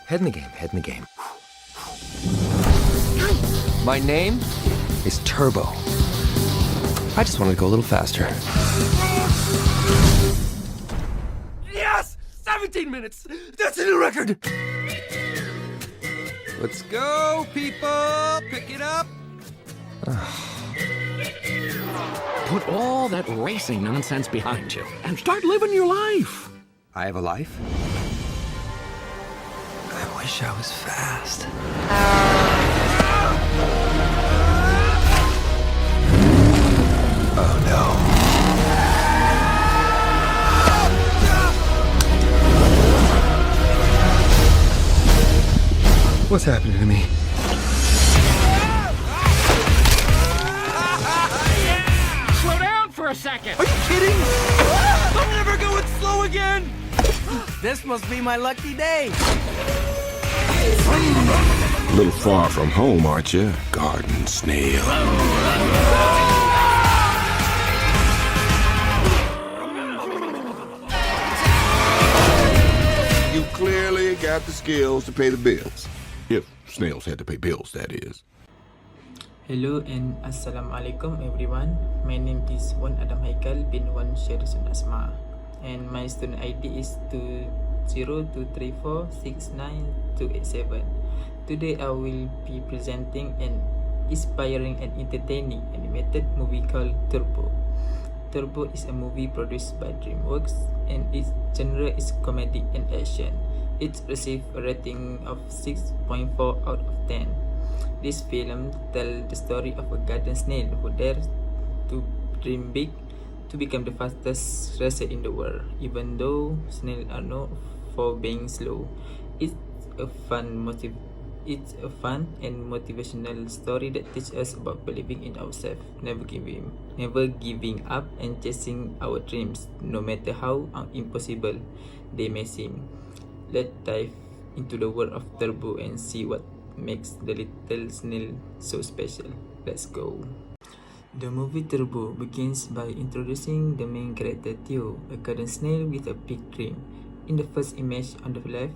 Head in the game, head in the game. My name is Turbo. I just wanted to go a little faster. Yes! 17 minutes! That's a new record! Let's go, people! Pick it up! Put all that racing nonsense behind you and start living your life. I have a life? I wish I was fast. Oh no. What's happening to me? Slow down for a second. Are you kidding? I'm never going slow again! This must be my lucky day. A little far from home, aren't you, garden snail? You clearly got the skills to pay the bills. If snails had to pay bills, that is. Hello and Assalamualaikum everyone. My name is Wan Adam Haikal bin Wan Syarisun Asma, and my student ID is 202346927. Today I will be presenting an inspiring and entertaining animated movie called Turbo. Turbo is a movie produced by DreamWorks and its genre is comedy and action. It received a rating of 6.4 out of 10. This film tells the story of a garden snail who dares to dream big to become the fastest racer in the world. Even though snails are known for being slow, it's a fun and motivational story that teaches us about believing in ourselves, never giving up, and chasing our dreams, no matter how impossible they may seem. Let's dive into the world of Turbo and see what makes the little snail so special. Let's go. The movie Turbo begins by introducing the main character Theo, a garden snail with a big dream. In the first image on the left,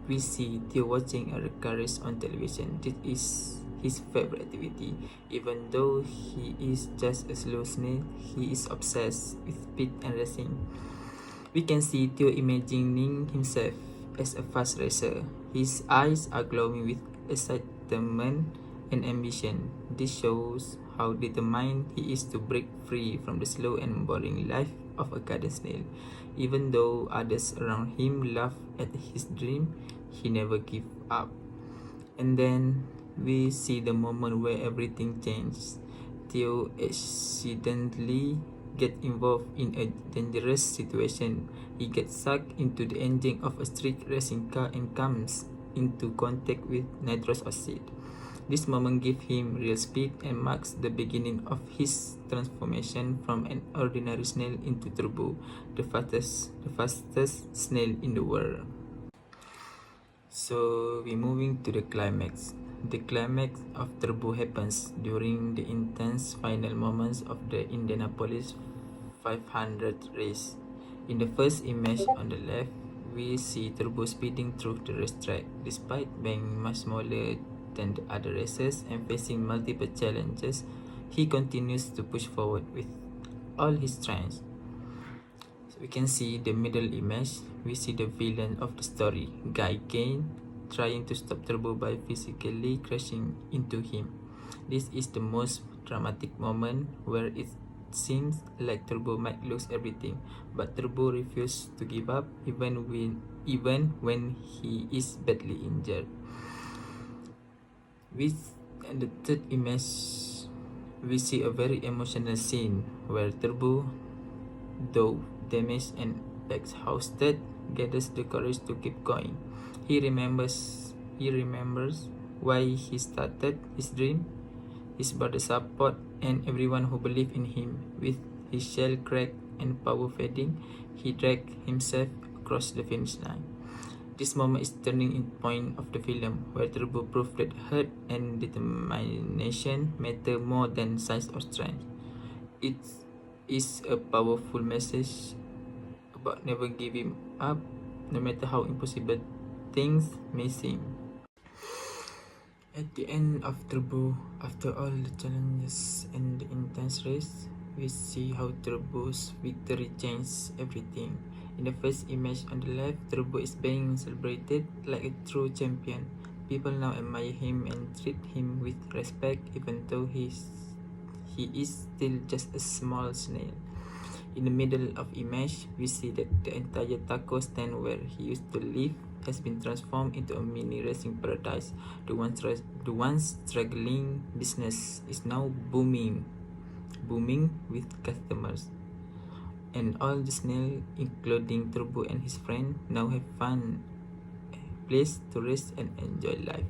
we see Theo watching a car race on television. This is his favorite activity. Even though he is just a slow snail, he is obsessed with speed and racing. We can see Theo imagining himself as a fast racer. His eyes are glowing with excitement and ambition. This shows how determined he is to break free from the slow and boring life of a garden snail. Even though others around him laugh at his dream, he never gives up. And then we see the moment where everything changes. Theo accidentally gets involved in a dangerous situation. He gets sucked into the engine of a street racing car and comes into contact with nitrous oxide. This moment gives him real speed and marks the beginning of his transformation from an ordinary snail into Turbo, the fastest snail in the world. So we're moving to the climax. The climax of Turbo happens during the intense final moments of the Indianapolis 500 race. In the first image on the left, we see Turbo speeding through the racetrack. Despite being much smaller than the other racers and facing multiple challenges, he continues to push forward with all his strength. So we can see the middle image. We see the villain of the story, Guy Kane, trying to stop Turbo by physically crashing into him. This is the most dramatic moment where it seems like Turbo might lose everything, but Turbo refuses to give up even when he is badly injured. In the third image, we see a very emotional scene where Turbo, though damaged and exhausted, gathers the courage to keep going. He remembers why he started his dream, his brother's support, and everyone who believed in him. With his shell cracked and power fading, he dragged himself across the finish line. This moment is turning point of the film, where Turbo proved that heart and determination matter more than size or strength. It is a powerful message about never giving up, no matter how impossible things may seem. At the end of Turbo, after all the challenges and the intense race, we see how Turbo's victory changed everything. In the first image on the left, Turbo is being celebrated like a true champion. People now admire him and treat him with respect, even though he is still just a small snail. In the middle of image, we see that the entire taco stand where he used to live has been transformed into a mini racing paradise. The once struggling business is now booming with customers. And all the snail, including Turbo and his friend, now have fun, place to rest and enjoy life.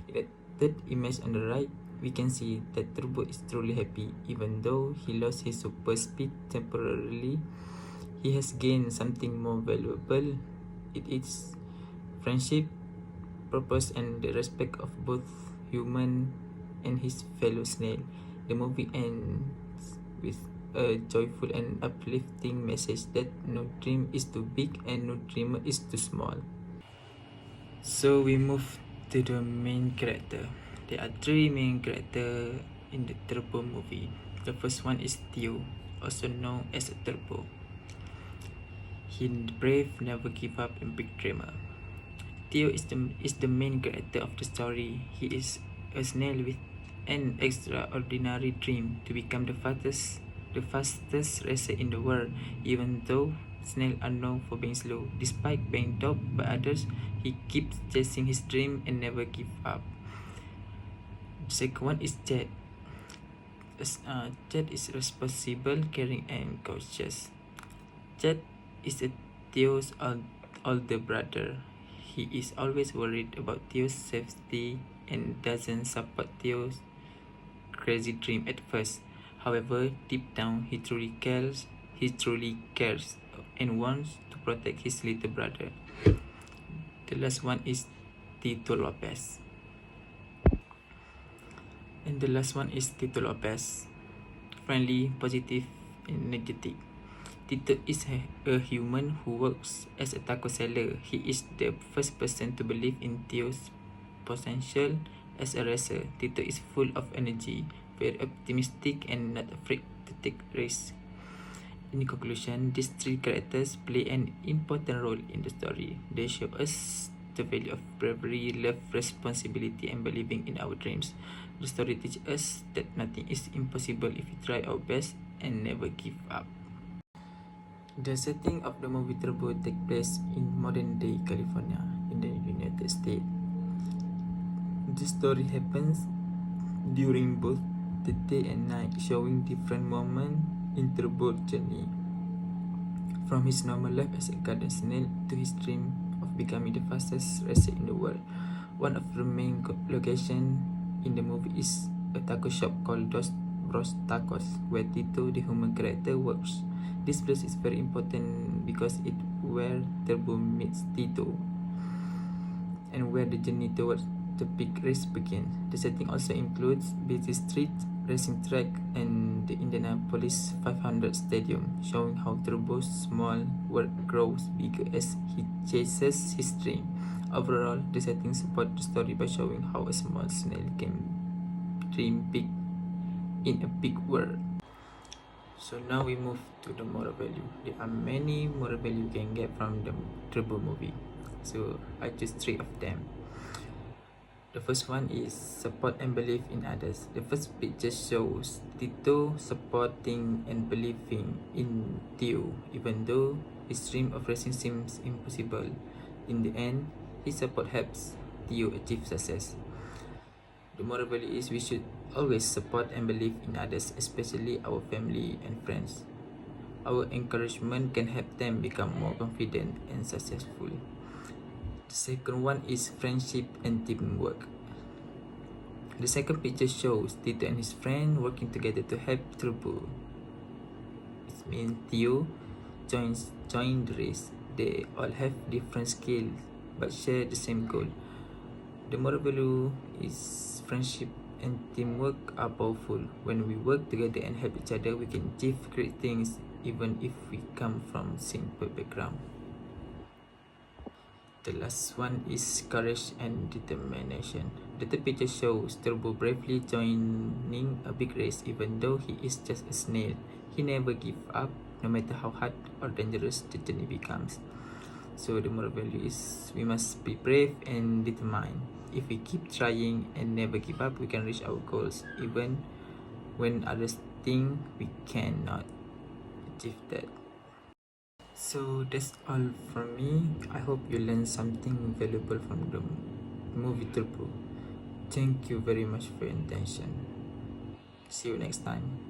In the third image on the right, we can see that Turbo is truly happy. Even though he lost his super speed temporarily, he has gained something more valuable. It is friendship, purpose, and the respect of both human and his fellow snail. The movie ends with a joyful and uplifting message that no dream is too big and no dreamer is too small. So we move to the main character. There are three main characters in the Turbo movie. The first one is Theo, also known as a Turbo. He brave, never give up, and big dreamer. Theo is the main character of the story. He is a snail with an extraordinary dream to become the fastest racer in the world, even though snails are known for being slow. Despite being doubted by others, he keeps chasing his dream and never gives up. The second one is Jet. Jet is responsible, caring, and cautious. Jet is a Theo's older brother. He is always worried about Theo's safety and doesn't support Theo's crazy dream at first. However, deep down, he truly cares and wants to protect his little brother. The last one is Tito Lopez. Friendly, positive, and energetic. Tito is a human who works as a taco seller. He is the first person to believe in Theo's potential as a racer. Tito is full of energy, very optimistic, and not afraid to take risks. In conclusion, these three characters play an important role in the story. They show us the value of bravery, love, responsibility, and believing in our dreams. The story teaches us that nothing is impossible if we try our best and never give up. The setting of the movie Turbo takes place in modern-day California in the United States. The story happens during both the day and night, showing different moments in Turbo's journey. From his normal life as a garden snail to his dream of becoming the fastest racer in the world. One of the main locations in the movie is a taco shop called Dos Bros Tacos, where Tito, the human character, works. This place is very important because it's where Turbo meets Tito and where the journey towards the big race begins. The setting also includes busy streets, racing track, and the Indianapolis 500 Stadium, showing how Turbo's small world grows bigger as he chases his dream. Overall, the setting supports the story by showing how a small snail can dream big in a big world. So now we move to the moral value. There are many moral value you can get from the Turbo movie. So I choose 3 of them. The first one is support and believe in others. The first picture shows Tito supporting and believing in Theo, even though his dream of racing seems impossible. In the end, his support helps Theo achieve success. The moral value is we should always support and believe in others, especially our family and friends. Our encouragement can help them become more confident and successful. The second one is friendship and teamwork. The second picture shows Tito and his friend working together to help Turbo. It means Theo joined the race. They all have different skills but share the same goal. The moral value is friendship and teamwork are powerful. When we work together and help each other, we can achieve great things even if we come from simple background. The last one is courage and determination. The third picture shows Turbo bravely joining a big race even though he is just a snail. He never gives up, no matter how hard or dangerous the journey becomes. So the moral value is we must be brave and determined. If we keep trying and never give up, we can reach our goals even when others think we cannot achieve that. So that's all from me. I hope you learned something valuable from the movie Turbo. Thank you very much for your attention. See you next time.